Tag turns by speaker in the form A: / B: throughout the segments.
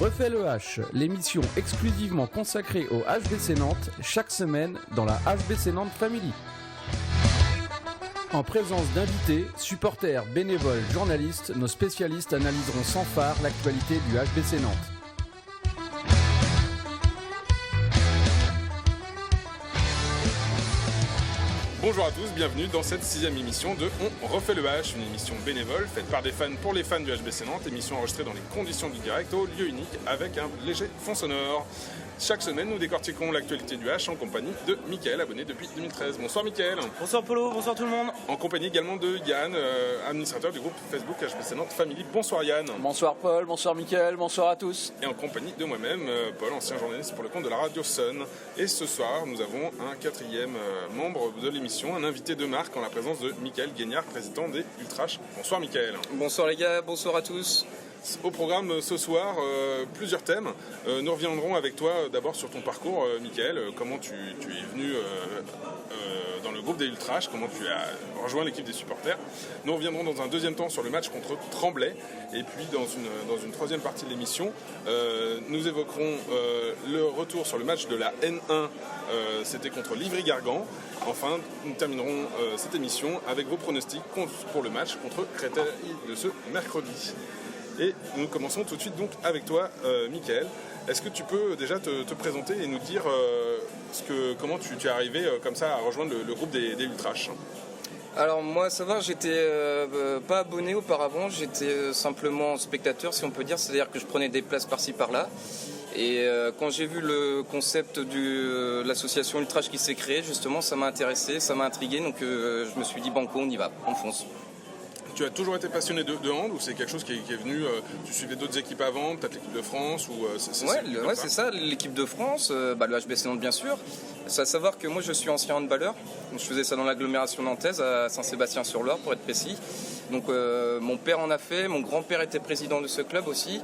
A: Refait le H, l'émission exclusivement consacrée au HBC Nantes, chaque semaine dans la HBC Nantes Family. En présence d'invités, supporters, bénévoles, journalistes, nos spécialistes analyseront sans phare l'actualité du HBC Nantes.
B: Bonjour à tous, bienvenue dans cette 6e émission de On refait le H, une émission bénévole faite par des fans pour les fans du HBC Nantes, émission enregistrée dans les conditions du direct au lieu unique avec un léger fond sonore. Chaque semaine, nous décortiquons l'actualité du H en compagnie de Mickaël, abonné depuis 2013. Bonsoir Mickaël.
C: Bonsoir Polo, bonsoir tout le monde.
B: En compagnie également de Yann, administrateur du groupe Facebook HBC Nantes Family. Bonsoir Yann.
D: Bonsoir Paul, bonsoir Mickaël, bonsoir à tous.
B: Et en compagnie de moi-même, Paul, ancien journaliste pour le compte de la radio Sun. Et ce soir, nous avons un 4e membre de l'émission, un invité de marque en la présence de Mickaël Guignard, président des Ultrash. Bonsoir Mickaël.
C: Bonsoir les gars, bonsoir à tous.
B: Au programme ce soir, plusieurs thèmes. Nous reviendrons avec toi d'abord sur ton parcours, Mickaël. Comment tu es venu dans le groupe des Ultrash, comment tu as rejoint l'équipe des supporters. Nous reviendrons dans un deuxième temps sur le match contre Tremblay. Et puis dans une troisième partie de l'émission, nous évoquerons le retour sur le match de la N1. C'était contre Livry-Gargan. Enfin, nous terminerons cette émission avec vos pronostics pour le match contre Créteil de ce mercredi. Et nous commençons tout de suite donc avec toi, Mickaël. Est-ce que tu peux déjà te présenter et nous dire comment tu es arrivé comme ça à rejoindre le groupe des Ultrash?
C: Alors moi ça va, j'étais pas abonné auparavant, j'étais simplement spectateur si on peut dire, c'est-à-dire que je prenais des places par-ci par-là. Et quand j'ai vu le concept de l'association Ultrash qui s'est créée, justement ça m'a intéressé, ça m'a intrigué, donc je me suis dit banco, on y va, on fonce.
B: Tu as toujours été passionné de hand ou c'est quelque chose qui est venu, tu suivais d'autres équipes avant, peut-être l'équipe de France ou
C: c'est ça, l'équipe de France, le HBC Nantes bien sûr. C'est à savoir que moi je suis ancien handballeur, je faisais ça dans l'agglomération nantaise à Saint-Sébastien-sur-Loire pour être précis. Donc mon père en a fait, mon grand-père était président de ce club aussi.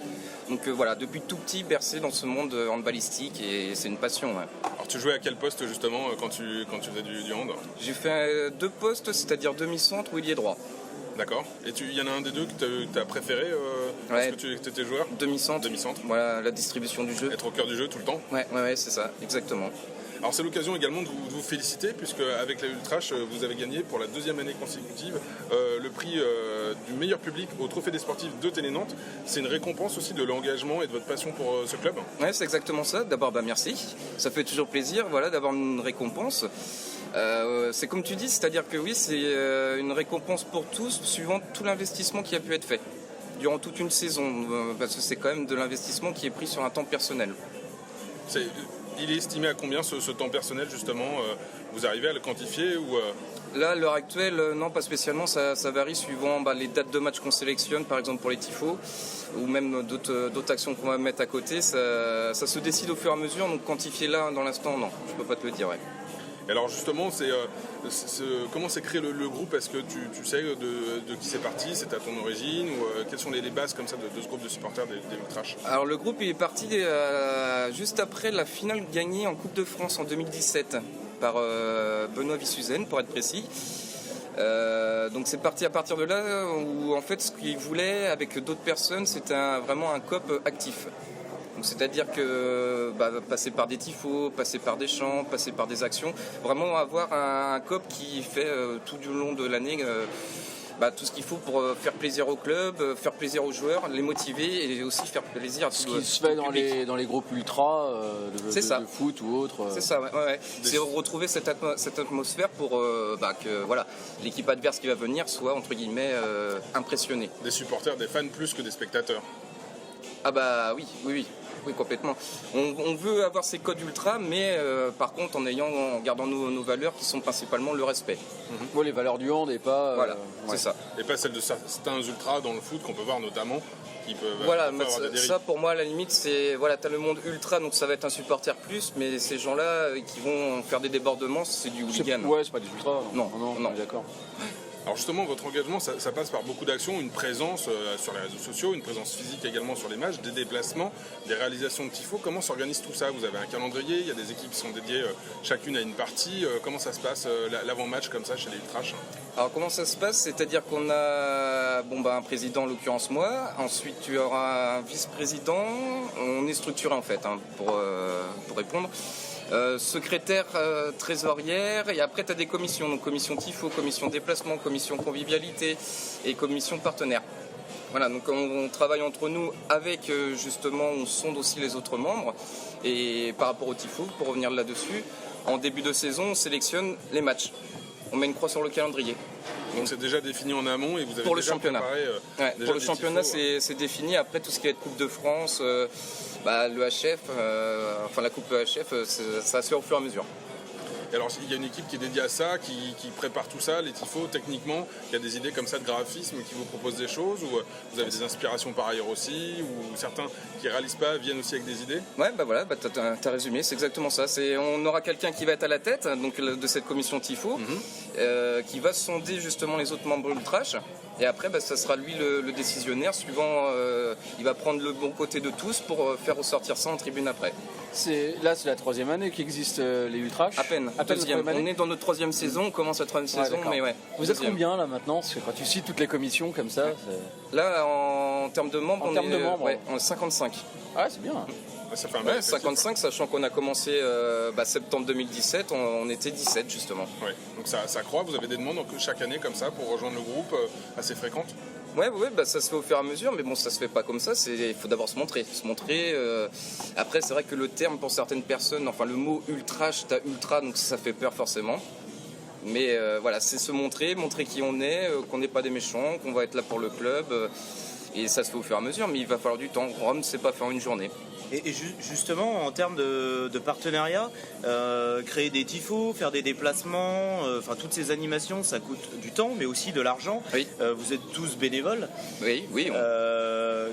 C: Donc voilà, depuis tout petit bercé dans ce monde handballistique et c'est une passion. Ouais.
B: Alors tu jouais à quel poste justement quand tu faisais du hand?
C: J'ai fait 2 postes, c'est-à-dire demi-centre ou ailier droit.
B: D'accord. Et il y en a un des deux que tu as préféré parce que tu étais joueur?
C: Demi-centre. Voilà, la distribution du jeu.
B: Être au cœur du jeu tout le temps?
C: Ouais, c'est ça, exactement.
B: Alors c'est l'occasion également de vous féliciter puisque avec les Ultrash, vous avez gagné pour la 2e année consécutive le prix du meilleur public au Trophée des sportifs de Télé-Nantes. C'est une récompense aussi de l'engagement et de votre passion pour ce club?
C: Ouais, c'est exactement ça. D'abord, merci. Ça fait toujours plaisir d'avoir une récompense. C'est comme tu dis, c'est-à-dire que oui, c'est une récompense pour tous, suivant tout l'investissement qui a pu être fait durant toute une saison, parce que c'est quand même de l'investissement qui est pris sur un temps personnel.
B: Il est estimé à combien ce temps personnel justement? Vous arrivez à le quantifier ou
C: Là, à l'heure actuelle, non, pas spécialement, ça varie suivant les dates de match qu'on sélectionne, par exemple pour les tifos, ou même d'autres actions qu'on va mettre à côté, ça se décide au fur et à mesure, donc quantifier là, dans l'instant, non, je peux pas te le dire. Ouais.
B: Et alors justement, comment s'est créé le groupe? Est-ce que tu sais de qui c'est parti? C'est à ton origine ou quelles sont les bases comme ça de ce groupe de supporters des Ultrash? Alors
C: le groupe il est parti juste après la finale gagnée en Coupe de France en 2017 par Benoît Vissuzen pour être précis. Donc c'est parti à partir de là où en fait ce qu'il voulait avec d'autres personnes c'était vraiment un coop actif. Donc, c'est-à-dire que passer par des tifos, passer par des chants, passer par des actions, vraiment avoir un coop qui fait tout du long de l'année tout ce qu'il faut pour faire plaisir au club, faire plaisir aux joueurs, les motiver et aussi faire plaisir à tout le public.
D: Ce qui se fait dans les groupes ultra de foot ou autre.
C: C'est ça, ouais. C'est retrouver cette atmosphère pour que l'équipe adverse qui va venir soit entre guillemets impressionnée.
B: Des supporters, des fans plus que des spectateurs.
C: Ah oui, complètement. On veut avoir ces codes ultra, mais par contre en gardant nos valeurs qui sont principalement le respect.
D: Les valeurs du hand et pas...
C: c'est ça.
B: Et pas celles de certains ultras dans le foot qu'on peut voir notamment, qui peuvent
C: avoir des dérives. Ça pour moi à la limite c'est... t'as le monde ultra, donc ça va être un supporter plus, mais ces gens-là qui vont faire des débordements, c'est du hooligan.
D: C'est pas des ultras. Non, d'accord.
B: Alors justement, votre engagement, ça passe par beaucoup d'actions, une présence sur les réseaux sociaux, une présence physique également sur les matchs, des déplacements, des réalisations de tifo. Comment s'organise tout ça? Vous avez un calendrier, il y a des équipes qui sont dédiées chacune à une partie. Comment ça se passe l'avant-match comme ça chez les Ultrash?
C: Alors comment ça se passe? C'est-à-dire qu'on a un président, en l'occurrence moi, ensuite tu auras un vice-président, on est structuré en fait pour répondre. Secrétaire, trésorière, et après tu as des commissions, donc commission tifo, commission déplacement, commission convivialité et commission partenaire. Voilà, donc on travaille entre nous avec justement, on sonde aussi les autres membres, et par rapport au tifo, pour revenir là-dessus, en début de saison on sélectionne les matchs, on met une croix sur le calendrier.
B: Donc c'est déjà défini en amont et vous avez
C: pour
B: déjà
C: le championnat.
B: Préparé,
C: pour le championnat c'est défini, après tout ce qui est Coupe de France, le HF, la Coupe EHF, ça se fait au fur et à mesure.
B: Et alors il y a une équipe qui est dédiée à ça, qui prépare tout ça, les tifos, techniquement, il y a des idées comme ça de graphisme qui vous proposent des choses, ou vous avez des inspirations par ailleurs aussi, ou certains qui ne réalisent pas viennent aussi avec des idées?
C: Ouais, t'as résumé, c'est exactement ça. On aura quelqu'un qui va être à la tête donc, de cette commission tifo, qui va sonder justement les autres membres Ultrash, et après ça sera lui le décisionnaire, suivant, il va prendre le bon côté de tous pour faire ressortir ça en tribune après.
A: Là, c'est la 3e année qu'existent les Ultrash.
C: À peine. On est dans notre 3e saison, on commence la 3e saison, mais ouais.
A: Vous êtes combien là maintenant? Parce que quand tu cites toutes les commissions comme ça.
C: Là, en termes de membres, on est 55.
A: Ah, c'est bien.
B: Ça fait un
C: 55, sachant qu'on a commencé septembre 2017, on était 17 justement.
B: Ouais. Donc ça croît, vous avez des demandes chaque année comme ça pour rejoindre le groupe assez fréquentes?
C: Ouais, ça se fait au fur et à mesure, mais bon, ça se fait pas comme ça. Il faut d'abord se montrer. Après, c'est vrai que le terme pour certaines personnes, le mot ultrash, t'as ultra, donc ça fait peur forcément. Mais c'est se montrer qui on est, qu'on n'est pas des méchants, qu'on va être là pour le club. Et ça se fait au fur et à mesure, mais il va falloir du temps. Rome, c'est pas faire une journée.
E: Et justement, en termes de partenariat, créer des tifos, faire des déplacements, toutes ces animations, ça coûte du temps, mais aussi de l'argent.
C: Oui.
E: Vous êtes tous bénévoles.
C: Oui.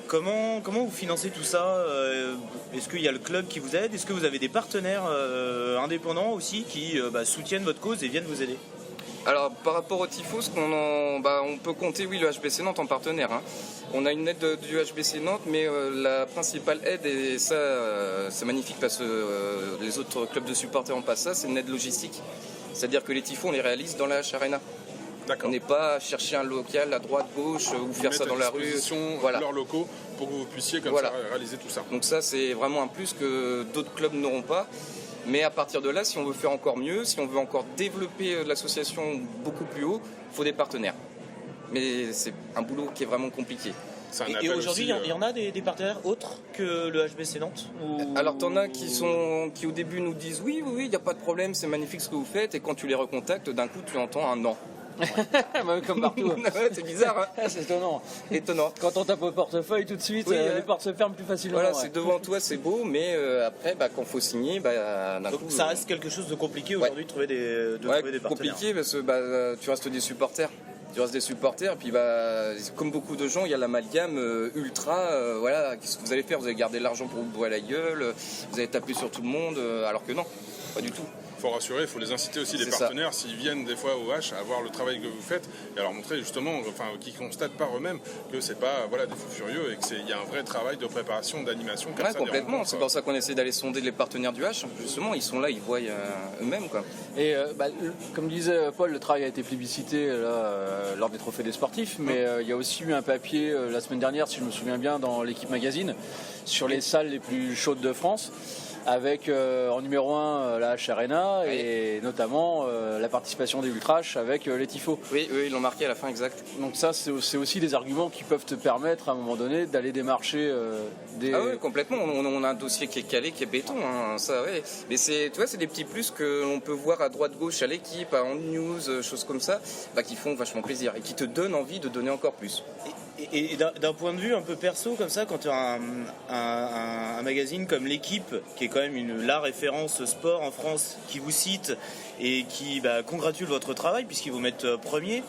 E: Comment vous financez tout ça? Est-ce qu'il y a le club qui vous aide? Est-ce que vous avez des partenaires indépendants aussi qui soutiennent votre cause et viennent vous aider?
C: Alors par rapport au tifo, on peut compter le HBC Nantes en partenaire. On a une aide du HBC Nantes, mais la principale aide, et ça c'est magnifique parce que les autres clubs de supporters ont pas ça, c'est une aide logistique. C'est-à-dire que les tifos on les réalise dans la H-Arena. On n'est pas à chercher un local à droite, gauche ou faire ça dans la rue.
B: Voilà. Leurs locaux pour que vous puissiez ça réaliser tout ça.
C: Donc ça c'est vraiment un plus que d'autres clubs n'auront pas. Mais à partir de là, si on veut faire encore mieux, si on veut encore développer l'association beaucoup plus haut, il faut des partenaires. Mais c'est un boulot qui est vraiment compliqué.
E: Et aujourd'hui, il y en a des partenaires autres que le HBC Nantes
C: Alors, t'en as qui au début nous disent oui, il n'y a pas de problème, c'est magnifique ce que vous faites, et quand tu les recontactes, d'un coup, tu entends un non.
A: Comme partout.
C: C'est bizarre, hein.
A: C'est étonnant. Quand on tape au portefeuille, tout de suite, les portes se ferment plus facilement.
C: Voilà, c'est devant toi, c'est beau, mais après, quand il faut signer, d'un
E: donc
C: coup.
E: Ça reste quelque chose de compliqué aujourd'hui de trouver des partenaires.
C: Compliqué parce que tu restes des supporters. Et puis comme beaucoup de gens, il y a l'amalgame ultra. Qu'est-ce que vous allez faire? Vous allez garder l'argent pour vous boire la gueule, vous allez taper sur tout le monde, alors que non, pas du tout.
B: Il faut rassurer, il faut les inciter aussi, les partenaires, s'ils viennent des fois au H, à voir le travail que vous faites et à leur montrer justement, qu'ils constatent par eux-mêmes que c'est pas des fous furieux et qu'il y a un vrai travail de préparation, d'animation.
C: Complètement, c'est pour ça qu'on essaie d'aller sonder les partenaires du H. Justement, ils sont là, ils voient eux-mêmes.
A: Et comme disait Paul, le travail a été plébiscité lors des trophées des sportifs, mais il y a aussi eu un papier la semaine dernière, si je me souviens bien, dans l'équipe magazine, sur les salles les plus chaudes de France. Avec en numéro 1 la H-Arena et notamment la participation des Ultrash avec les tifos.
C: Oui, ils l'ont marqué à la fin, exact.
A: Donc ça, c'est aussi des arguments qui peuvent te permettre à un moment donné d'aller démarcher des...
C: Ah oui, complètement. On a un dossier qui est calé, qui est béton. Ça, ouais. Mais c'est des petits plus que l'on peut voir à droite-gauche à l'équipe, en news, choses comme ça, qui font vachement plaisir et qui te donnent envie de donner encore plus.
E: Et d'un point de vue un peu perso comme ça, quand tu as un magazine comme L'Équipe, qui est quand même la référence sport en France, qui vous cite et qui congratule votre travail puisqu'ils vous mettent premier,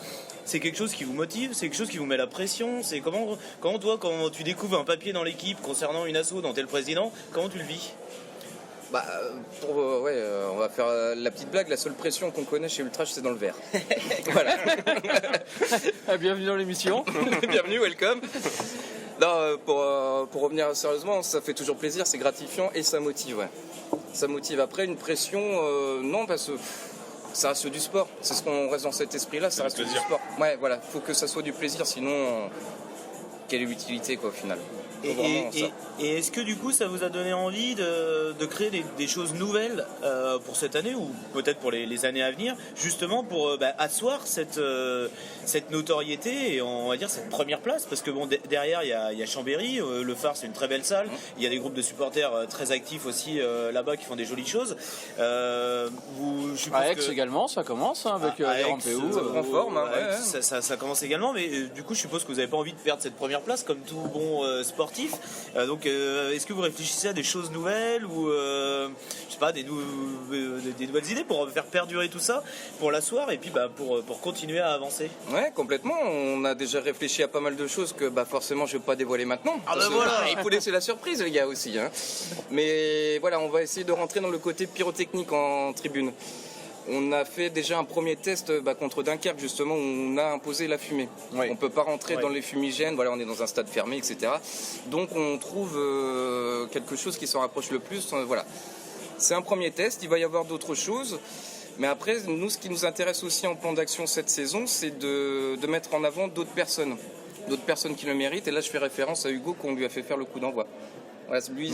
E: c'est quelque chose qui vous motive, c'est quelque chose qui vous met la pression. C'est comment toi, quand tu découvres un papier dans L'Équipe concernant une asso dont tu es le président, comment tu le vis?
C: On va faire la petite blague. La seule pression qu'on connaît chez Ultrash, c'est dans le verre. Voilà.
A: Bienvenue dans l'émission.
C: Bienvenue, welcome. Non, pour revenir sérieusement, ça fait toujours plaisir, c'est gratifiant et ça motive. Ouais. Ça motive. Après, une pression, non, parce que ça reste du sport. C'est ce qu'on reste dans cet esprit-là, ça reste du sport. Ouais, voilà. Faut que ça soit du plaisir, sinon, quelle est l'utilité, quoi, au final.
E: Et est-ce que du coup ça vous a donné envie de créer des choses nouvelles pour cette année ou peut-être pour les années à venir, justement pour asseoir cette notoriété et on va dire cette première place, parce que bon, derrière il y a Chambéry, le Phare c'est une très belle salle, il y a des groupes de supporters très actifs aussi là-bas qui font des jolies choses.
A: À Aix également ça commence avec les Rampéou,
C: ça prend forme.
E: Ça commence également, mais du coup je suppose que vous n'avez pas envie de perdre cette première place comme tout bon sportif. Donc est-ce que vous réfléchissez à des choses nouvelles ou je sais pas, des nouvelles idées pour faire perdurer tout ça, pour l'asseoir et puis pour continuer à avancer?
C: Ouais, complètement. On a déjà réfléchi à pas mal de choses que forcément je vais pas dévoiler maintenant.
E: Voilà.
C: Il faut laisser la surprise les gars aussi. Mais voilà, on va essayer de rentrer dans le côté pyrotechnique en tribune. On a fait déjà un premier test contre Dunkerque justement où on a imposé la fumée. Ouais. On ne peut pas rentrer dans les fumigènes, voilà, on est dans un stade fermé, etc. Donc on trouve quelque chose qui s'en rapproche le plus. Voilà. C'est un premier test, il va y avoir d'autres choses. Mais après, nous, ce qui nous intéresse aussi en plan d'action cette saison, c'est de mettre en avant d'autres personnes qui le méritent. Et là, je fais référence à Hugo qu'on lui a fait faire le coup d'envoi. Voilà, lui,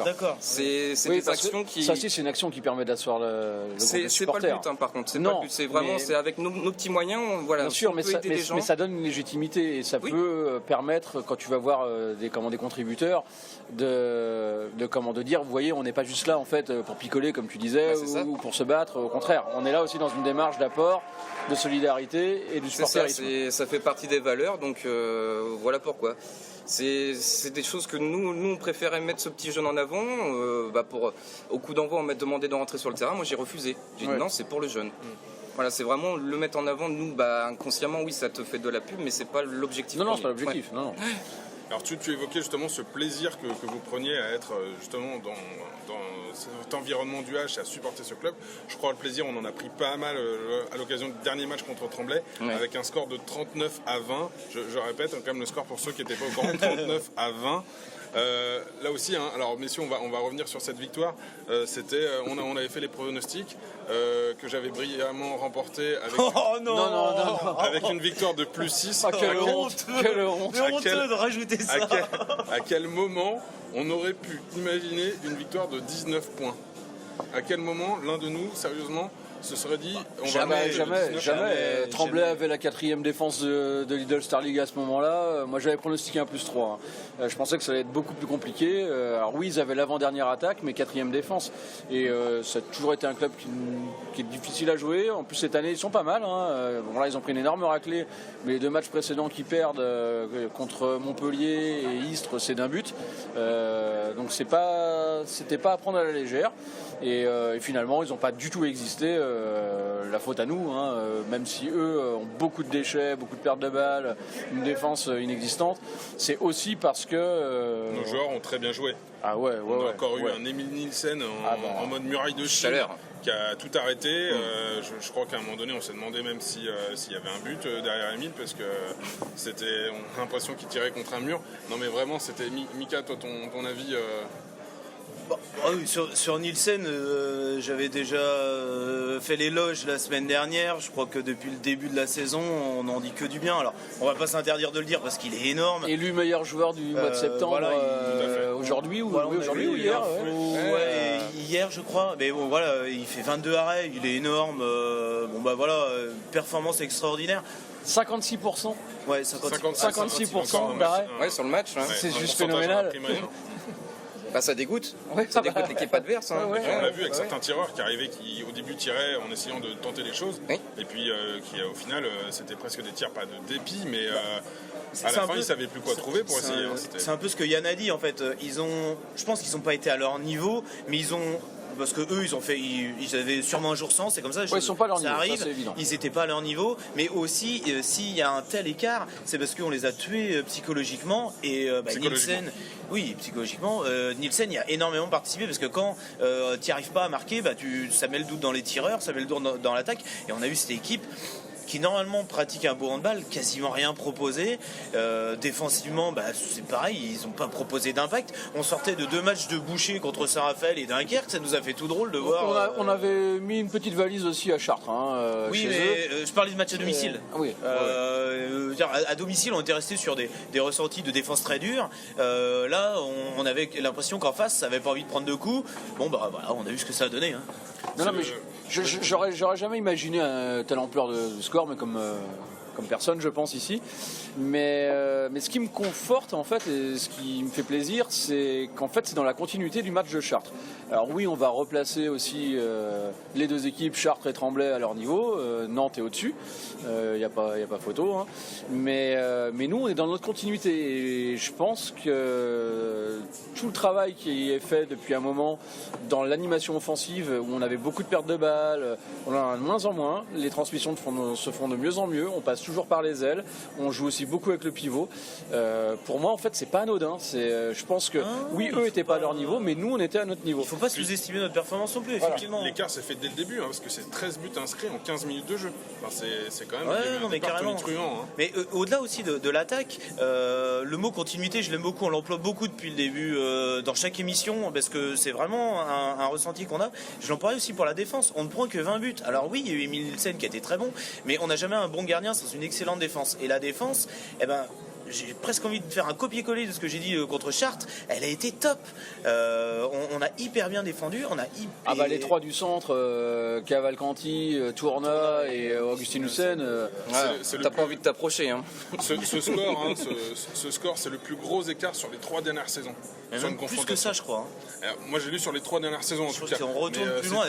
E: d'accord.
C: C'est des actions qui.
A: Ça aussi, c'est une action qui permet d'asseoir le groupe des supporters.
C: C'est pas le but, par contre. C'est pas le but. C'est vraiment, c'est avec nos petits moyens. Voilà.
A: Bien sûr, mais ça donne une légitimité et ça peut permettre, quand tu vas voir des contributeurs, de dire, vous voyez, on n'est pas juste là en fait pour picoler, comme tu disais, ou pour se battre. Au contraire, on est là aussi dans une démarche d'apport, de solidarité et du supporterisme.
C: Ça fait partie des valeurs, donc voilà pourquoi. C'est des choses que nous on préférait mettre ce petit jeune en avant. Au coup d'envoi, on m'a demandé de rentrer sur le terrain. Moi, j'ai refusé. J'ai dit non, c'est pour le jeune. Voilà, c'est vraiment le mettre en avant. Nous, inconsciemment, oui, ça te fait de la pub, mais c'est pas l'objectif.
A: Non, c'est pas l'objectif. Ouais. Non.
B: Alors tu évoquais justement ce plaisir que vous preniez à être justement dans cet environnement du H et à supporter ce club. Je crois le plaisir, on en a pris pas mal à l'occasion du dernier match contre Tremblay, avec un score de 39-20. Je répète, quand même le score pour ceux qui n'étaient pas au courant, 39-20. Là aussi, alors messieurs, on va revenir sur cette victoire. On avait fait les pronostics que j'avais brillamment remporté avec une victoire de +6.
A: Quelle honte.
E: Honteux de rajouter ça.
B: À quel moment on aurait pu imaginer une victoire de 19 points? À quel moment l'un de nous, sérieusement, se serait dit
A: jamais. Tremblay avait la 4e défense de Lidl Star League à ce moment-là. Moi j'avais pronostiqué un +3. Je pensais que ça allait être beaucoup plus compliqué. Alors oui, ils avaient l'avant-dernière attaque, mais 4e défense. Et ça a toujours été un club qui est difficile à jouer. En plus cette année ils sont pas mal. Bon là ils ont pris une énorme raclée, mais les 2 matchs précédents qu'ils perdent contre Montpellier et Istres, c'est d'un but. Donc c'était pas à prendre à la légère. Et finalement ils n'ont pas du tout existé. La faute à nous, même si eux ont beaucoup de déchets, beaucoup de pertes de balles, une défense inexistante, c'est aussi parce que
B: nos joueurs ont très bien joué. On a encore eu un Emile Nielsen en mode muraille de Chine qui a tout arrêté. Je crois qu'à un moment donné on s'est demandé même s'il y avait un but derrière Emile, parce que on a l'impression qu'il tirait contre un mur. Non mais vraiment, c'était Mika, toi ton avis
E: sur Nielsen, j'avais déjà fait l'éloge la semaine dernière. Je crois que depuis le début de la saison, on n'en dit que du bien. Alors, on va pas s'interdire de le dire parce qu'il est énorme.
A: Élu meilleur joueur du mois de septembre aujourd'hui ou hier.
E: Hier, je crois. Mais bon, voilà, il fait 22 arrêts, il est énorme. Performance extraordinaire.
A: 56%.
E: Ouais,
A: 56% d'arrêt.
C: Ouais, sur le match.
A: C'est juste phénoménal.
C: Ça dégoûte. Ça dégoûte l'équipe adverse.
B: On l'a vu avec certains tireurs qui arrivaient, qui au début tiraient en essayant de tenter les choses, et puis qui au final c'était presque des tirs, pas de dépit, mais à la fin ils savaient plus quoi trouver pour essayer.
E: C'est un peu ce que Yann a dit en fait. Je pense qu'ils n'ont pas été à leur niveau, mais ils ont parce que eux ils avaient sûrement un jour sans, c'est comme ça.
A: Ils sont pas à leur
E: ça
A: niveau,
E: arrive,
A: ça, c'est évident.
E: ils n'étaient pas à leur niveau, mais aussi s'il y a un tel écart, c'est parce qu'on les a tués psychologiquement et Nielsen. Oui, psychologiquement, Nielsen y a énormément participé parce que quand tu n'y arrives pas à marquer, ça met le doute dans les tireurs, ça met le doute dans l'attaque. Et on a eu cette équipe qui normalement pratique un beau handball, quasiment rien proposé. Défensivement, c'est pareil, ils n'ont pas proposé d'impact. On sortait de 2 matchs de boucher contre Saint-Raphaël et Dunkerque, ça nous a fait tout drôle de voir.
A: On avait mis une petite valise aussi à Chartres.
E: Oui, mais je parlais de match à domicile.
A: Oui.
E: À domicile, on était resté sur des ressentis de défense très durs. Là, on avait l'impression qu'en face, ça n'avait pas envie de prendre de coups. Bon, voilà, on a vu ce que ça a donné. Hein.
A: Non, mais j'aurais jamais imaginé telle ampleur de score, mais comme personne, je pense, ici. Mais ce qui me conforte, en fait, et ce qui me fait plaisir, c'est qu'en fait, c'est dans la continuité du match de Chartres. Alors oui, on va replacer aussi les 2 équipes, Chartres et Tremblay, à leur niveau. Nantes est au-dessus. Il n'y a pas photo. Hein. Mais nous, on est dans notre continuité. Et je pense que tout le travail qui est fait depuis un moment dans l'animation offensive, où on avait beaucoup de pertes de balles, on en a de moins en moins. Les transmissions se font de mieux en mieux. On passe toujours par les ailes. On joue aussi beaucoup avec le pivot. Pour moi, en fait, c'est pas anodin. Je pense que oui, eux n'étaient pas à leur niveau, mais nous, on était à notre niveau.
E: Il ne faut pas sous-estimer notre performance non plus, effectivement.
B: L'écart s'est fait dès le début, parce que c'est 13 buts inscrits en 15 minutes de jeu. Enfin, c'est quand même
E: un départ
B: tonitruant.
E: Mais au-delà aussi de l'attaque, le mot continuité, je l'aime beaucoup. On l'emploie beaucoup depuis le début dans chaque émission, parce que c'est vraiment un ressenti qu'on a. Je l'emploie aussi pour la défense. On ne prend que 20 buts. Alors oui, il y a eu Emile Nielsen qui a été très bon, mais on n'a jamais un bon gardien sans une excellente défense. Et la défense, j'ai presque envie de faire un copier-coller de ce que j'ai dit contre Chartres. Elle a été top. On a hyper bien défendu.
A: Les 3 du centre, Cavalcanti, Tourna et Augustin Hussein.
C: T'as pas envie de t'approcher. Hein.
B: Ce score, c'est le plus gros écart sur les 3 dernières saisons.
E: Plus que ça, je crois.
B: Alors, moi, j'ai lu sur les 3 dernières saisons. En tout cas.
E: Si on retourne plus loin,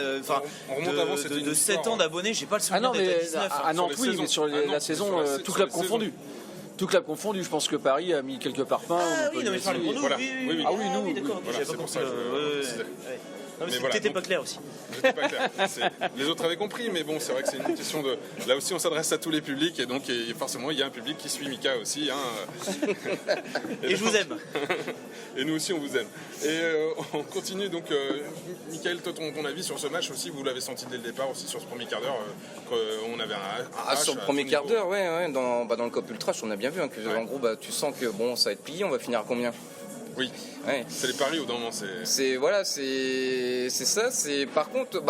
B: on remonte avant, c'était
E: de 7 ans d'abonnés, j'ai pas le souvenir d'être à 19.
A: À Nantes, oui, mais sur la saison, tout club confondu. Tout club confondu, je pense que Paris a mis quelques parpaings.
E: Oui, mais je parle pour nous. Oui.
A: Ah oui, nous.
E: D'accord,
B: voilà, c'est pour ça que
E: non, mais t'étais pas clair aussi.
B: J'étais pas clair. Les autres avaient compris, mais bon, c'est vrai que c'est une question de. Là aussi, on s'adresse à tous les publics, et donc forcément, il y a un public qui suit Mika aussi.
E: Et je vous aime.
B: Et nous aussi, on vous aime. Et on continue donc. Mickaël, toi, ton avis sur ce match aussi, vous l'avez senti dès le départ aussi sur ce premier quart d'heure, qu'on avait un
C: sur le premier quart d'heure, ouais, dans le Cop Ultrash, on a bien vu. En gros, tu sens que ça va être plié, on va finir à combien ?
B: Oui, ouais. C'est les paris au d'un moment.
C: C'est ça. Par contre,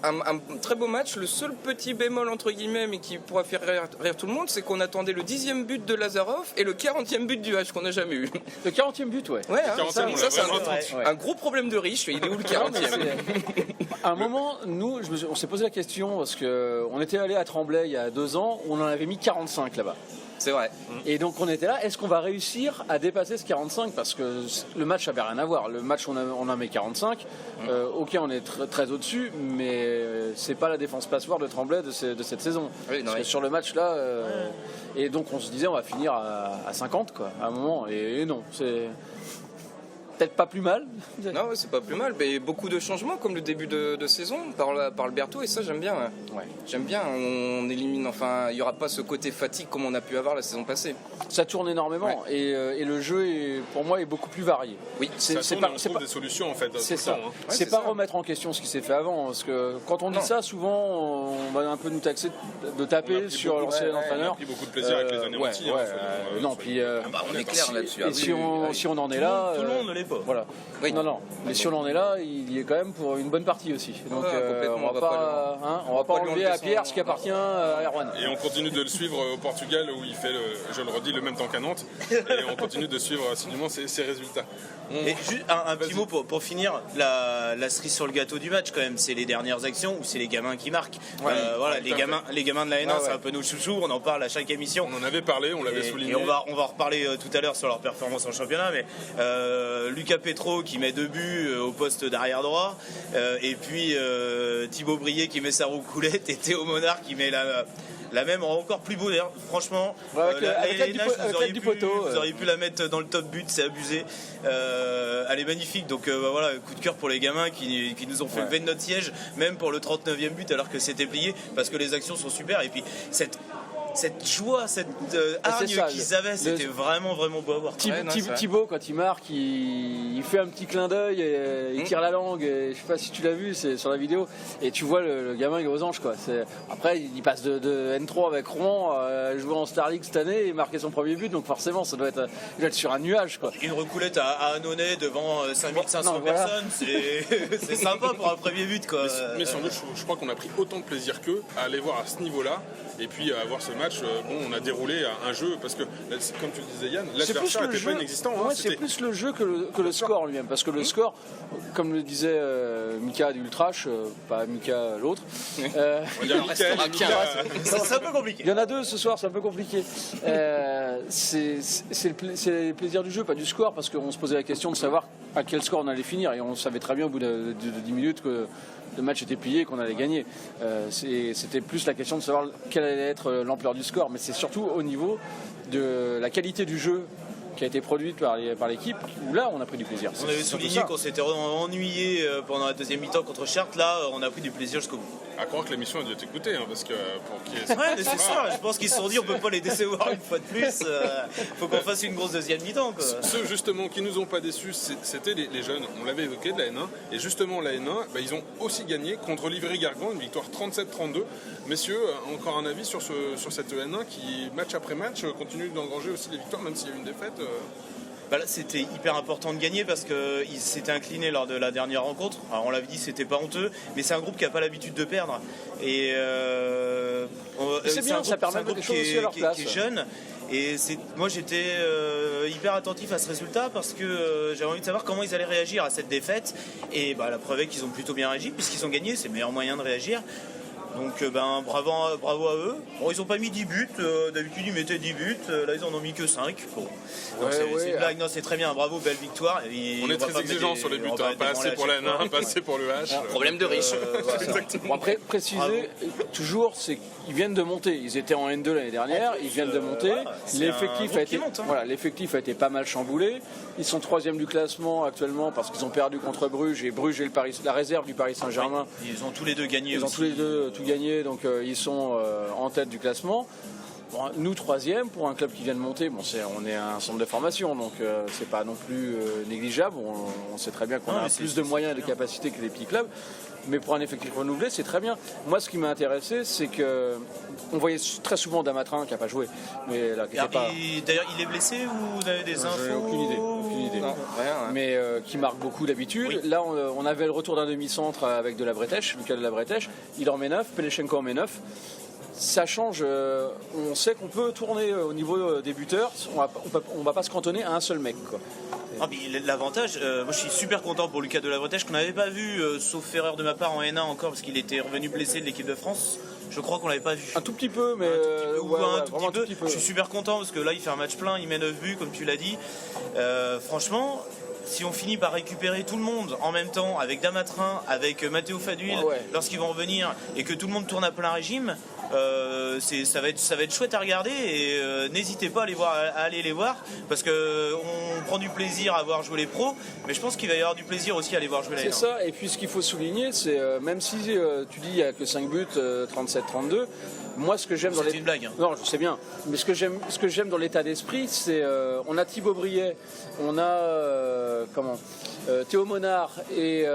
C: un très beau match. Le seul petit bémol entre guillemets, mais qui pourra faire rire tout le monde, c'est qu'on attendait le 10e but de Lazarov et le 40e but du H qu'on n'a jamais eu.
A: Le 40e but, ouais.
C: Ouais, ça c'est un gros problème de riche. Il est où le 40e?
A: À un moment, nous, on s'est posé la question parce qu'on était allé à Tremblay il y a 2 ans, où on en avait mis 45 là-bas.
C: C'est vrai.
A: Et donc on était là, est-ce qu'on va réussir à dépasser ce 45 ? Parce que le match n'avait rien à voir. Le match, on en met 45. Ok, on est très au-dessus, mais c'est pas la défense passoire de Tremblay de cette saison.
C: Oui,
A: parce que sur le match là, et donc on se disait on va finir à 50 quoi, à un moment. Et non, c'est peut-être pas plus mal.
C: Non, c'est pas plus mal. Mais beaucoup de changements comme le début de saison par Alberto, et ça j'aime bien. Ouais. J'aime bien. On élimine. Enfin, il y aura pas ce côté fatigue comme on a pu avoir la saison passée.
A: Ça tourne énormément et le jeu pour moi est beaucoup plus varié.
B: Oui, c'est pas des solutions en fait.
A: C'est ça. Hein. Ouais, c'est pas ça. Remettre en question ce qui s'est fait avant, parce que quand on dit ça, souvent on va un peu nous taxer de taper sur l'ancien entraîneur.
B: On a pris beaucoup de plaisir avec les années entières.
A: Non, puis
C: on est clair là-dessus.
A: Et si on en est là,
E: tout le monde ne l'est pas.
A: Voilà. Oui. Non. Mais si on en est là, il y est quand même pour une bonne partie aussi. Donc on va pas enlever à Pierre ce qui appartient à Erwan.
B: Et on continue de le suivre au Portugal où il fait, je le redis, le même temps qu'à Nantes. Et on continue de suivre assidûment ses résultats.
E: Et juste un petit mot pour finir, la cerise sur le gâteau du match quand même, c'est les dernières actions où c'est les gamins qui marquent. Les gamins de la N1, c'est un peu nos chouchous, on en parle à chaque émission.
B: On en avait parlé, on l'avait souligné.
E: Et on va en reparler tout à l'heure sur leur performance en championnat, mais Lucas Petro qui met 2 buts au poste d'arrière droit, et puis Thibaut Brié qui met sa roucoulette et Théo Monard qui met la même encore plus beau d'ailleurs, franchement.
A: Avec
E: vous auriez pu la mettre dans le top but, c'est abusé. Elle est magnifique, donc voilà, coup de cœur pour les gamins qui nous ont fait lever de notre siège, même pour le 39e but alors que c'était plié, parce que les actions sont super. Et puis cette joie, cette hargne qu'ils avaient, c'était vraiment beau à voir.
A: Thibaut, quand il marque, il fait un petit clin d'œil et il tire la langue. Et je sais pas si tu l'as vu, c'est sur la vidéo. Et tu vois le gamin, il est aux anges, quoi. Après, il passe de N3 avec Rouen, jouer en Star League cette année et marquer son premier but. Donc forcément, il doit être sur un nuage, quoi.
E: Une recoulette à Annonay devant 5500 personnes, c'est sympa pour un premier but, quoi.
B: Mais sans doute, je crois qu'on a pris autant de plaisir qu'eux à aller voir à ce niveau-là. Et puis à voir ce match, on a déroulé un jeu, parce que comme tu le disais Yann, l'adversaire n'était pas inexistant.
A: C'est plus le jeu que le score lui-même, parce que le score, comme le disait Mika d'Ultrash, pas Mika l'autre,
B: on va dire
E: c'est un peu compliqué.
A: Il y en a 2 ce soir, c'est un peu compliqué. C'est le plaisir du jeu, pas du score, parce qu'on se posait la question de savoir à quel score on allait finir, et on savait très bien au bout de 10 minutes que le match était plié et qu'on allait gagner. C'était plus la question de savoir quelle allait être l'ampleur du score, mais c'est surtout au niveau de la qualité du jeu qui a été produite par l'équipe, où là on a pris du plaisir.
E: On avait souligné qu'on s'était ennuyé pendant la deuxième mi-temps contre Chartres, là on a pris du plaisir jusqu'au bout.
B: À croire que l'émission a dû t'écouter, parce que pour qui est...
E: Ouais, mais c'est ça, je pense qu'ils se sont dit on peut pas les décevoir une fois de plus, faut qu'on fasse une grosse deuxième mi-temps, quoi.
B: Ceux justement qui nous ont pas déçus, c'était les jeunes, on l'avait évoqué, de la N1, et justement la N1, ils ont aussi gagné contre Livry-Gargan, une victoire 37-32. Messieurs, encore un avis sur cette N1 qui, match après match, continue d'engranger aussi des victoires, même s'il y a eu une défaite
E: Là, c'était hyper important de gagner parce qu'ils s'étaient inclinés lors de la dernière rencontre. Alors on l'avait dit, c'était pas honteux, mais c'est un groupe qui n'a pas l'habitude de perdre. Et
A: c'est bien, ça permet des choses aussi à leur place.
E: Qui est jeune. Et moi j'étais hyper attentif à ce résultat parce que j'avais envie de savoir comment ils allaient réagir à cette défaite. Et la preuve est qu'ils ont plutôt bien réagi puisqu'ils ont gagné, c'est le meilleur moyen de réagir. Donc bravo à eux. Bon, ils n'ont pas mis 10 buts, d'habitude ils mettaient 10 buts, là ils en ont mis que 5. Bon. C'est une blague, non, c'est très bien, bravo, belle victoire.
B: On est très exigeants sur les buts, pas assez pour la N1, pas assez pour le H.
C: Problème de riche.
A: Bon, après, préciser, toujours, c'est qu'ils viennent de monter. Ils étaient en N2 l'année dernière, ils viennent de monter. L'effectif a été pas mal chamboulé. Ils sont 3e du classement actuellement parce qu'ils ont perdu contre Bruges, et Bruges est la réserve du Paris Saint-Germain.
E: Ils ont tous les deux gagné.
A: Ils ont tous les deux tout gagné, donc ils sont en tête du classement. Bon, nous 3e pour un club qui vient de monter, on est un centre de formation, donc c'est pas non plus négligeable. On sait très bien qu'on a plus de moyens et de capacités que les petits clubs, mais pour un effectif renouvelé, c'est très bien. Moi, ce qui m'a intéressé, c'est que on voyait très souvent Damatrin qui n'a pas joué, mais là,
E: d'ailleurs, il est blessé ou vous avez des infos?
A: J'ai aucune idée.
C: Non, rien,
A: mais qui marque beaucoup d'habitude. Oui. Là, on avait le retour d'un demi-centre avec de la Bretèche, Lucas de la Bretèche. Il en met 9, Pelechenko en met 9. Ça change, on sait qu'on peut tourner au niveau des buteurs, on va pas se cantonner à un seul mec, quoi.
E: L'avantage, moi je suis super content pour Lucas de la Bretèche qu'on n'avait pas vu, sauf erreur de ma part en N1 encore parce qu'il était revenu blessé de l'équipe de France. Je crois qu'on l'avait pas vu.
A: Un tout petit peu, mais
E: un tout petit peu. Je suis super content parce que là il fait un match plein, il met 9 buts comme tu l'as dit. Franchement, si on finit par récupérer tout le monde en même temps avec Damatrin, avec Mathéo Fadul lorsqu'ils vont revenir et que tout le monde tourne à plein régime, ça va être chouette à regarder et n'hésitez pas à aller les voir parce qu'on prend du plaisir à voir jouer les pros, mais je pense qu'il va y avoir du plaisir aussi à aller voir jouer les.
A: C'est ça, et puis ce qu'il faut souligner, c'est même si tu dis il n'y a que 5 buts, 37-32, moi ce que j'aime
E: C'est une blague.
A: Non, je sais bien, mais ce que j'aime dans l'état d'esprit, c'est on a Thibaut Briet, on a Théo Monard et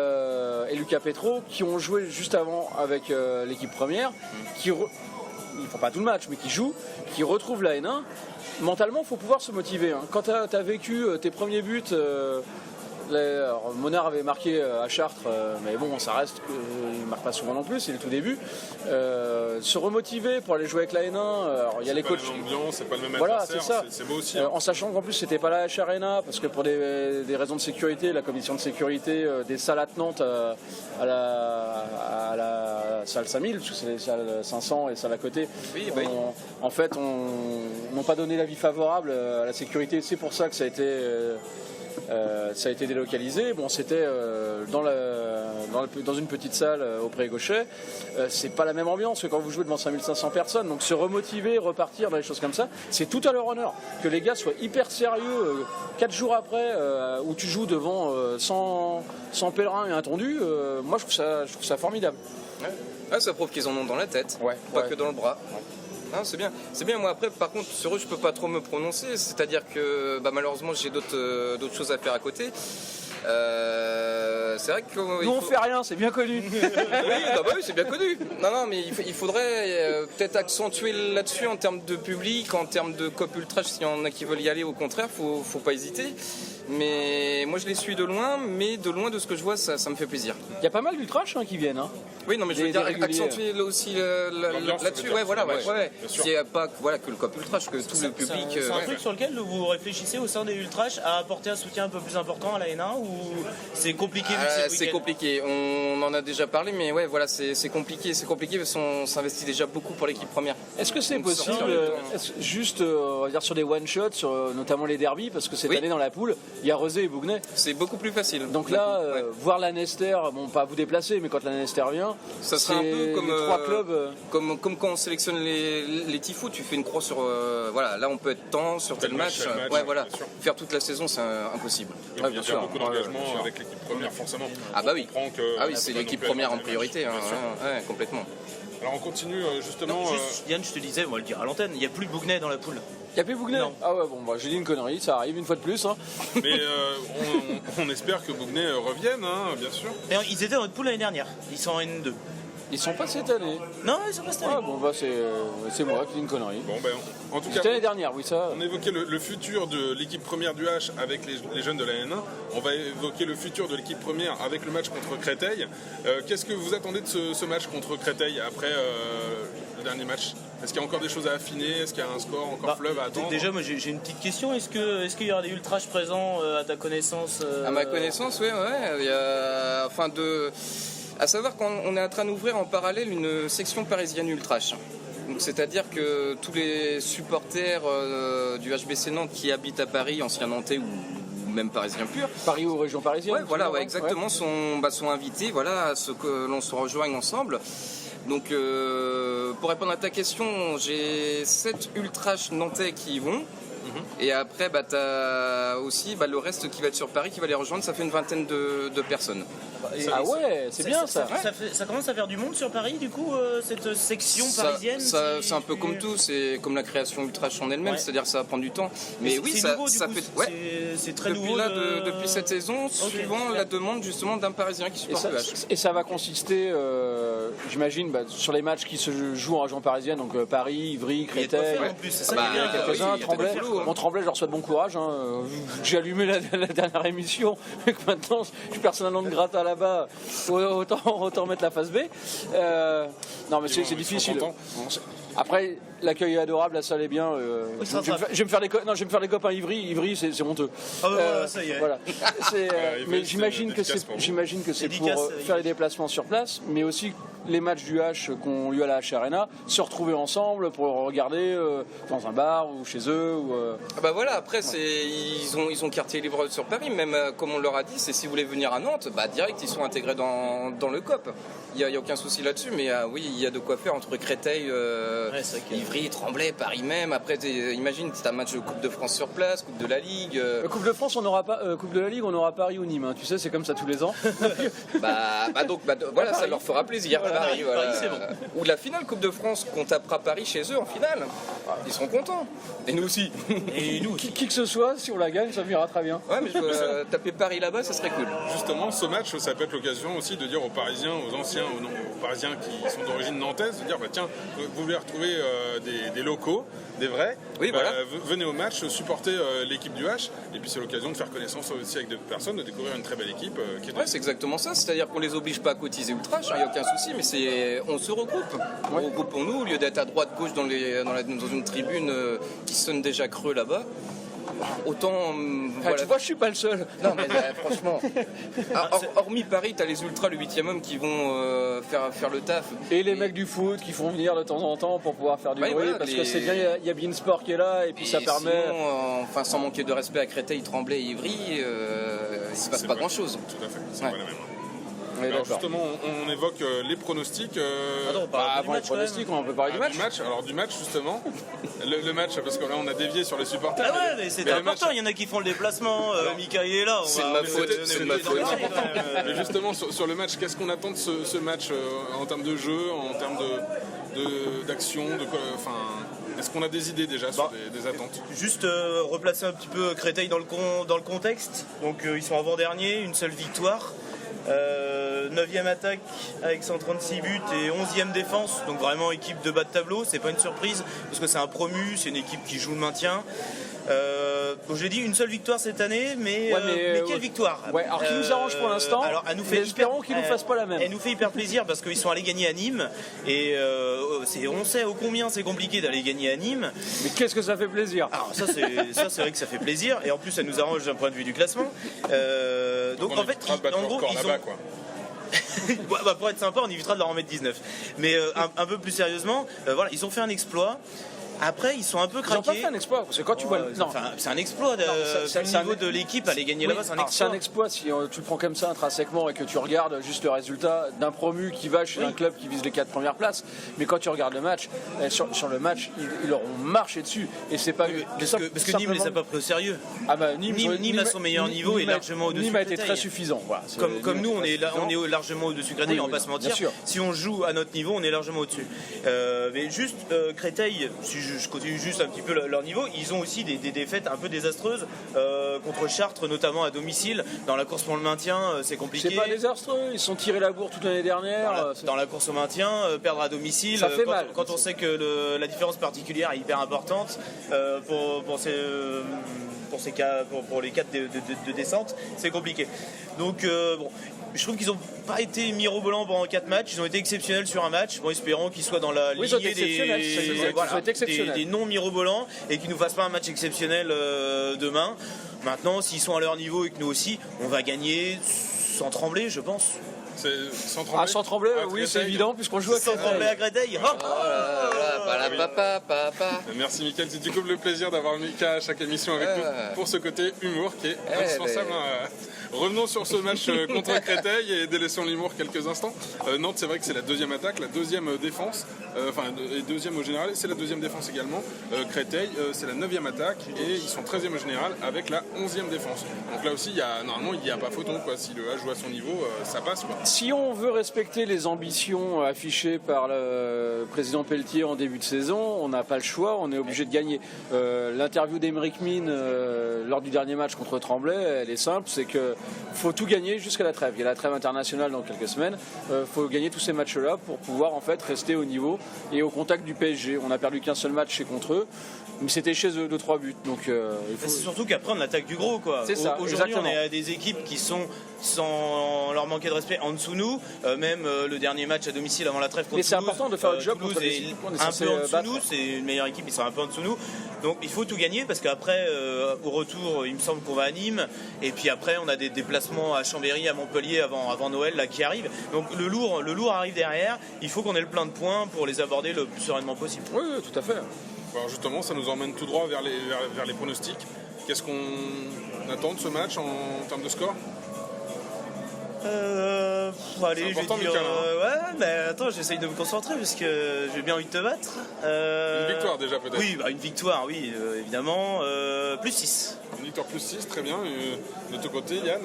A: Lucas Petro qui ont joué juste avant avec l'équipe première, ils font pas tout le match, mais qui jouent, qui retrouvent la N1. Mentalement, il faut pouvoir se motiver. Quand tu as vécu tes premiers buts, alors, Monard avait marqué à Chartres, mais bon, ça reste qu'il ne marque pas souvent non plus, c'est le tout début. Se remotiver pour aller jouer avec la N1, il y a les coachs.
B: C'est pas la même ambiance, c'est pas le même
A: adversaire,
B: c'est beau aussi.
A: En sachant qu'en plus, c'était pas la H Arena, parce que pour des raisons de sécurité, la commission de sécurité des salles attenantes à la salle 5000, parce que c'est les salles 500 et salles à côté, en fait, n'ont pas donné l'avis favorable à la sécurité. C'est pour ça que ça a été délocalisé. Bon, c'était dans une petite salle au Pré-Gauchet. C'est pas la même ambiance que quand vous jouez devant 5500 personnes. Donc se remotiver, repartir dans les choses comme ça, c'est tout à leur honneur. Que les gars soient hyper sérieux 4 jours après, où tu joues devant 100 pèlerins et un tondu, moi je trouve ça formidable.
C: Ouais, ça prouve qu'ils en ont dans la tête, pas que dans le bras. Non, c'est bien. C'est bien. Moi après, par contre, sur eux, je peux pas trop me prononcer. C'est-à-dire que malheureusement, j'ai d'autres choses à faire à côté. C'est vrai que
A: nous on fait rien, c'est bien connu.
C: oui, c'est bien connu. Non, mais il faudrait peut-être accentuer là-dessus en termes de public, en termes de cop ultra. S'il y en a qui veulent y aller, au contraire, faut pas hésiter. Mais moi je les suis de loin, mais de loin de ce que je vois, ça me fait plaisir.
A: Il y a pas mal d'ultrash qui viennent. Hein.
C: Oui, non, mais je veux dire accentuer aussi là-dessus. Ouais. Il n'y a pas que le cop ultrash, que tout le public.
E: C'est un truc sur lequel vous réfléchissez au sein des ultrash à apporter un soutien un peu plus important à la N1 ou c'est compliqué vu que
C: c'est compliqué. On en a déjà parlé, mais c'est compliqué. C'est compliqué parce qu'on s'investit déjà beaucoup pour l'équipe première.
A: Est-ce que c'est possible, juste on va dire sur des one-shots, sur notamment les derbies, parce que cette année dans la poule, il y a Rezé et Bougnay.
C: C'est beaucoup plus facile.
A: Donc là, voir la Nester, bon, pas vous déplacer, mais quand la Nester vient,
C: ça serait un peu comme
A: les 3 clubs.
C: Comme quand on sélectionne les tifos, tu fais une croix sur. Là on peut être temps sur tel match. Faire toute la saison, c'est impossible.
B: Il y a beaucoup d'engagement avec l'équipe première, forcément.
C: C'est l'équipe première en priorité, complètement.
B: Alors on continue justement.
E: Yann, je te disais, on va le dire à l'antenne, il n'y a plus de Bougnay dans la poule.
A: Il n'y a plus Bougnay ? Ah ouais, bon, j'ai dit une connerie, ça arrive une fois de plus. Hein.
B: Mais on espère que Bougnay revienne, bien sûr.
E: Et ils étaient dans notre poule l'année dernière, ils sont en N2.
A: Ils sont pas cette année.
E: Non, ils sont pas cette année.
A: Ah bon, c'est moi qui dis une connerie.
B: Bon, en tout cas,
A: c'était l'année dernière, oui, ça.
B: On évoquait le futur de l'équipe première du H avec les jeunes de la N1. On va évoquer le futur de l'équipe première avec le match contre Créteil. Qu'est-ce que vous attendez de ce match contre Créteil après le dernier match ? Est-ce qu'il y a encore des choses à affiner ? Est-ce qu'il y a un score encore fleuve à attendre ?
E: Déjà, moi j'ai une petite question. Est-ce qu'il y aura des ultrash présents à ta connaissance
C: À ma connaissance, oui. Il y a, à savoir qu'on est en train d'ouvrir en parallèle une section parisienne ultrash. Donc, c'est-à-dire que tous les supporters du HBC Nantes qui habitent à Paris, anciens Nantais ou même parisiens purs.
A: Paris ou région parisienne.
C: Exactement, sont invités à ce que l'on se rejoigne ensemble. Donc pour répondre à ta question, j'ai 7 ultrash nantais qui y vont. Et après, tu as aussi le reste qui va être sur Paris, qui va les rejoindre. Ça fait une vingtaine de personnes.
A: C'est bien ça.
E: Ça commence à faire du monde sur Paris, du coup, cette section parisienne.
C: C'est un peu comme tout, c'est comme la création ultrash en elle-même, c'est-à-dire que ça va prendre du temps. Mais oui, ça fait.
E: C'est très nouveau.
C: Depuis cette saison, suivant la demande justement d'un Parisien qui supporte le H.
A: Et ça va consister, j'imagine, sur les matchs qui se jouent en région parisienne, donc Paris, Ivry, Créteil. Il y a quelques-uns, Tremblay. Bon, Tremblay, je leur souhaite bon courage. J'ai allumé la dernière émission, et que maintenant, je suis personnellement de gratta là-bas, autant mettre la face B. Non, mais c'est difficile. Après, l'accueil est adorable, la salle est bien. Je vais me faire les copains à Ivry. Ivry, c'est honteux.
E: Ça y est.
A: Voilà. Mais j'imagine que c'est pour faire les déplacements sur place, mais aussi les matchs du H qui ont lieu à la H Arena, se retrouver ensemble pour regarder dans un bar ou chez eux.
C: Après, ils ont quartier libre sur Paris, même comme on leur a dit, c'est si vous voulez venir à Nantes, direct, ils sont intégrés dans le COP. Il n'y a aucun souci là-dessus, mais oui, il y a de quoi faire entre Créteil, Ivry, Tremblay, Paris même. Après, imagine, tu as un match de Coupe de France sur place, Coupe de la Ligue.
A: Coupe de France, on n'aura pas. Coupe de la Ligue, on aura Paris ou Nîmes. Tu sais, c'est comme ça tous les ans.
C: Ça leur fera plaisir. Paris, c'est bon. Ou la finale Coupe de France qu'on tapera Paris chez eux en finale. Ils seront contents. Et nous aussi.
A: Qui que ce soit, si on la gagne, ça m'ira très bien.
C: Ouais, mais taper Paris là-bas, ça serait cool.
B: Justement, ce match, ça peut être l'occasion aussi de dire aux Parisiens, aux anciens, aux Parisiens qui sont d'origine nantaise, de dire tiens, vous voulez retrouver des locaux, des vrais, venez au match, supportez l'équipe du H, et puis c'est l'occasion de faire connaissance aussi avec des personnes, de découvrir une très belle équipe.
C: C'est exactement ça, c'est-à-dire qu'on les oblige pas à cotiser ultrash, il n'y a aucun souci, mais on se regroupe. On regroupons-nous, au lieu d'être à droite, gauche dans une tribune qui sonne déjà creux là-bas. autant.
A: Voilà. Tu vois, je suis pas le seul.
C: Non, mais franchement. Hormis Paris, t'as les ultras, le 8e homme, qui vont faire le taf.
A: Et les mecs du foot qui font venir de temps en temps pour pouvoir faire du bruit. Voilà, parce que c'est bien, il y a Beansport qui est là, et puis ça permet.
C: Sinon, sans manquer de respect à Créteil, Tremblay, Ivry, il se passe pas grand chose.
B: Tout à fait, c'est pas la même.
A: Alors
B: justement, on évoque les pronostics.
A: Avant les pronostics, on peut parler du match.
B: Alors du match, justement. le match, parce que là, on a dévié sur les supporters.
E: Ah ouais, mais c'est important. Il y en a qui font le déplacement. Mikaï est là.
C: C'est de ma faute. C'est de ma faute.
B: Mais justement, sur le match, qu'est-ce qu'on attend de ce match en termes de jeu, en termes d'action, est-ce qu'on a des idées déjà sur des attentes?
E: Juste replacer un petit peu Créteil dans le contexte. Donc ils sont avant-dernier, une seule victoire. 9e attaque avec 136 buts et 11e défense, donc vraiment équipe de bas de tableau. C'est pas une surprise parce que c'est un promu, c'est une équipe qui joue le maintien. Donc je l'ai dit, une seule victoire cette année, mais quelle victoire.
A: Alors qui nous arrange pour l'instant.
E: Alors
A: espérons qu'ils nous fassent pas la même.
E: Elle nous fait hyper plaisir parce qu'ils sont allés gagner à Nîmes et on sait ô combien c'est compliqué d'aller gagner à Nîmes.
A: Mais qu'est-ce que ça fait plaisir.
E: Alors ça c'est vrai que ça fait plaisir et en plus ça nous arrange d'un point de vue du classement. Donc en fait en gros ils ont pour être sympa, on évitera de leur en mettre 19. Mais un peu plus sérieusement, ils ont fait un exploit. Après, ils sont un peu craqués.
A: Ils n'ont pas fait un exploit, parce que quand tu vois...
E: c'est un exploit. Le niveau de l'équipe, aller gagner là-bas, c'est un exploit.
A: C'est un exploit si tu le prends comme ça intrinsèquement et que tu regardes juste le résultat d'un promu qui va chez un club qui vise les 4 premières places. Mais quand tu regardes le match, sur le match, ils leur ont marché dessus. Et c'est pas...
E: Parce que Nîmes les a pas pris au sérieux. Nîmes à son meilleur niveau et largement au-dessus.
A: Nîmes a été très suffisant.
E: Comme nous, on est largement au-dessus de Créteil, on va pas se mentir. Si on joue à notre niveau, on est largement au-dessus. Mais juste, Créteil, si je continue juste un petit peu leur niveau, ils ont aussi des défaites un peu désastreuses contre Chartres, notamment à domicile. Dans la course pour le maintien, c'est compliqué.
A: C'est pas désastreux, ils se sont tirés la bourre toute l'année dernière.
E: Dans la course au maintien, perdre à domicile,
A: ça fait mal.
E: Quand on sait que la différence particulière est hyper importante pour les 4 de descente, c'est compliqué. Donc je trouve qu'ils n'ont pas été mirobolants pendant 4 matchs, ils ont été exceptionnels sur un match. Espérons qu'ils soient dans la lignée des non mirobolants et qu'ils nous fassent pas un match exceptionnel demain. Maintenant, s'ils sont à leur niveau et que nous aussi, on va gagner sans trembler, je pense.
A: Sans trembler, oui, c'est évident, puisqu'on joue à Créteil.
E: Sans trembler à Créteil.
B: Merci Mickaël, c'est du coup le plaisir d'avoir Mika à chaque émission avec nous pour ce côté humour qui est indispensable. Revenons sur ce match contre Créteil et délaissons l'humour quelques instants. Nantes, c'est vrai que c'est la deuxième attaque, la deuxième défense, et deuxième au général, c'est la deuxième défense également. Créteil, c'est la 9e attaque et ils sont 13e au général avec la 11e défense. Donc là aussi, normalement, il n'y a pas photo. Si le A joue à son niveau, ça passe.
A: Si on veut respecter les ambitions affichées par le président Pelletier en début de saison, on n'a pas le choix, on est obligé de gagner. L'interview d'Aymeric Mine lors du dernier match contre Tremblay, elle est simple, c'est que faut tout gagner jusqu'à la trêve. Il y a la trêve internationale dans quelques semaines. Faut gagner tous ces matchs-là pour pouvoir en fait rester au niveau et au contact du PSG. On n'a perdu qu'un seul match contre eux, mais c'était chez eux 2-3 buts. Donc
E: c'est surtout qu'après on attaque du gros quoi. Aujourd'hui on est à des équipes qui sont sans leur manquer de respect en dessous de nous. Même le dernier match à domicile avant la trêve contre Toulouse.
A: Mais c'est important de faire le job contre les
E: équipes un peu en dessous de nous. C'est une meilleure équipe, ils sont un peu en dessous de nous. Donc il faut tout gagner parce qu'après au retour il me semble qu'on va à Nîmes et puis après on a des déplacements à Chambéry, à Montpellier avant Noël là qui arrivent. Donc le lourd arrive derrière. Il faut qu'on ait le plein de points pour les aborder le plus sereinement possible.
A: Oui, tout à fait.
B: Alors justement, ça nous emmène tout droit vers les pronostics. Qu'est-ce qu'on attend de ce match en termes de score?
E: Allez, je vais dire, mais attends, j'essaye de me concentrer parce que j'ai bien envie de te battre.
B: Une victoire déjà peut-être.
E: Oui, une victoire, oui, évidemment. Plus 6.
B: Une victoire plus 6, très bien. De ton côté, Yann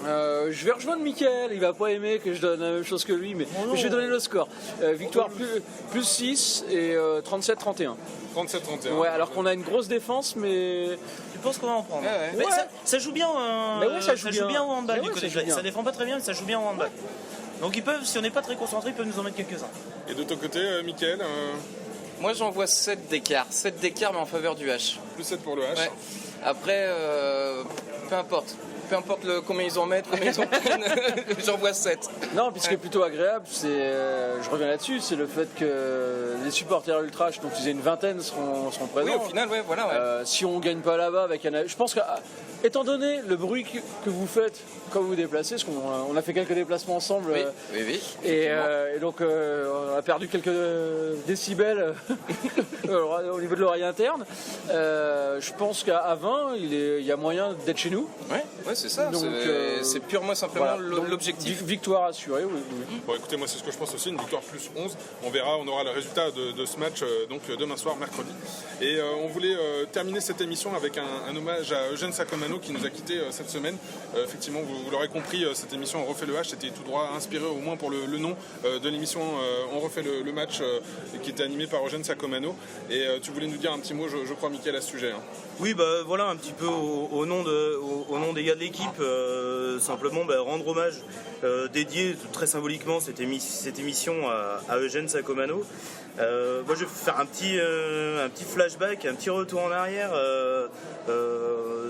A: je vais rejoindre Mickaël, il va pas aimer que je donne la même chose que lui, mais je vais donner le score. Victoire plus 6 et 37-31.
B: 37-31.
A: Ouais, alors qu'on a une grosse défense, mais...
E: Tu penses qu'on va en prendre?
A: Mais
E: ça joue bien,
A: ça joue bien
E: au handball du côté de ça défend pas très bien, mais ça joue bien au handball. Donc ils peuvent, si on n'est pas très concentré, ils peuvent nous en mettre quelques-uns.
B: Et de ton côté, Mickaël
C: Moi j'en vois 7 d'écart. 7 d'écart mais en faveur du H.
B: Plus 7 pour le H.
C: Ouais. Après, peu importe. peu importe combien ils en mettent, combien ils en prennent, j'en vois 7.
A: Non, puis ce qui est plutôt agréable, c'est, je reviens là-dessus, c'est le fait que les supporters ultrash, donc ils aient une vingtaine, seront présents.
C: Oui, au final, ouais, voilà. Ouais.
A: Si on gagne pas là-bas avec un... Je pense que, étant donné le bruit que vous faites quand vous vous déplacez, parce qu'on a fait quelques déplacements ensemble,
C: oui.
A: Et donc on a perdu quelques décibels au niveau de l'oreille interne. Je pense qu'à 20, il y a moyen d'être chez nous.
C: Ouais, c'est ça. Donc, c'est purement simplement l'objectif.
A: Victoire assurée, oui.
B: Bon, écoutez, moi c'est ce que je pense aussi, une victoire plus 11. On verra, on aura le résultat de ce match donc demain soir, mercredi. Et on voulait terminer cette émission avec un hommage à Eugène Sacomano qui nous a quittés cette semaine. Effectivement, vous l'aurez compris, cette émission On refait le H, c'était tout droit inspiré au moins pour le nom de l'émission On refait le match qui était animé par Eugène Sacomano. Et tu voulais nous dire un petit mot, je crois, Mickaël, à ce sujet. Hein.
E: Oui, voilà, un petit peu au nom des gars de l'équipe, simplement rendre hommage, dédié très symboliquement cette émission à Eugène Sacomano. Moi, je vais faire un petit flashback, un petit retour en arrière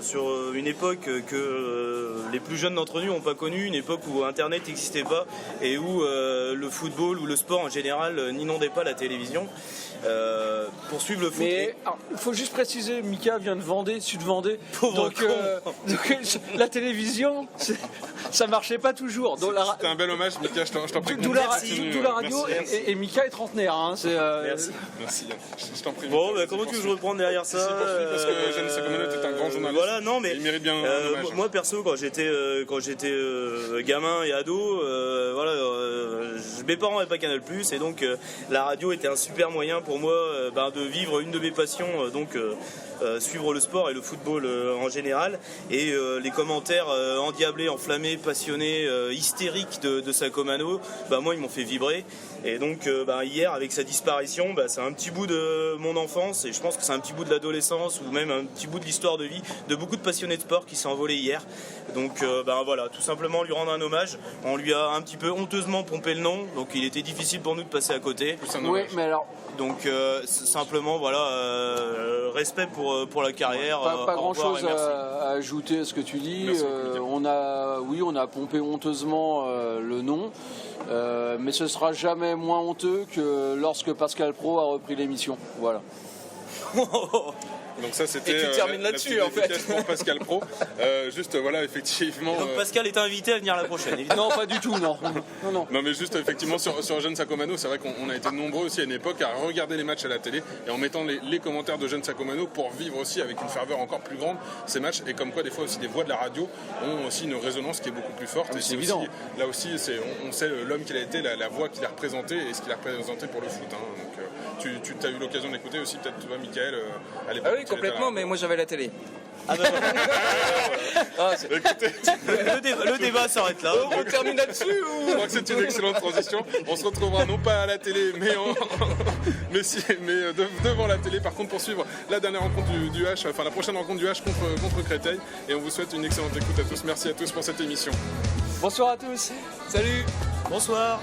E: sur une époque que les plus jeunes d'entre nous n'ont pas connue, une époque où Internet n'existait pas et où le football ou le sport en général n'inondait pas la télévision. Pour suivre le foot.
A: Mais il faut juste préciser, Mika vient de Vendée, sud Vendée. Donc la télévision, ça marchait pas toujours.
B: C'était un bel hommage, Mika, je t'en prie.
A: D'où la radio, et Mika est trentenaire. Hein,
B: Merci, je t'en prie.
E: Bon, comment tu veux que je reprenne derrière ça
B: parce que Eugène Sacomano était un grand journaliste.
E: Voilà, non, mais
B: il mérite bien un hommage.
E: Moi perso, quand j'étais gamin et ado, mes parents n'avaient pas Canal+, et donc la radio était un super moyen pour moi de vivre une de mes passions, suivre le sport et le football en général, et les commentaires endiablés, enflammés, passionnés, hystériques de Sacomano, moi ils m'ont fait vibrer. Et donc hier, avec sa disparition, c'est un petit bout de mon enfance, et je pense que c'est un petit bout de l'adolescence, ou même un petit bout de l'histoire de vie de beaucoup de passionnés de sport qui s'est envolé hier. Donc voilà, tout simplement lui rendre un hommage. On lui a un petit peu honteusement pompé le nom, donc il était difficile pour nous de passer à côté.
A: Oui, mais alors...
E: Donc simplement respect pour la carrière.
A: Pas grand chose à ajouter à ce que tu dis. On a pompé honteusement le nom, mais ce sera jamais moins honteux que lorsque Pascal Pro a repris l'émission. Voilà.
B: Donc ça c'était
C: et tu termines là-dessus en fait
B: pour Pascal Pro. Juste voilà, effectivement.
E: Donc Pascal est invité à venir la prochaine.
A: Non, pas du tout, non.
B: Non, mais juste effectivement sur Eugène Sacomano, c'est vrai qu'on a été nombreux aussi à une époque à regarder les matchs à la télé et en mettant les commentaires de Eugène Sacomano pour vivre aussi avec une ferveur encore plus grande ces matchs, et comme quoi des fois aussi des voix de la radio ont aussi une résonance qui est beaucoup plus forte.
A: C'est évident.
B: Aussi, là aussi on sait l'homme qu'il a été, la voix qu'il a représentée et ce qu'il a représenté pour le foot. Hein. Donc tu as eu l'occasion d'écouter aussi peut-être toi, Mickaël, à l'époque.
C: Ah oui, complètement, mais moi j'avais la télé.
B: Écoutez,
E: le débat s'arrête là.
C: On termine là-dessus ou...
B: Je crois que c'est une excellente transition. On se retrouvera non pas à la télé, mais devant la télé. Par contre, pour suivre la dernière rencontre du H, enfin la prochaine rencontre du H contre Créteil. Et on vous souhaite une excellente écoute à tous. Merci à tous pour cette émission.
A: Bonsoir à tous.
C: Salut.
E: Bonsoir.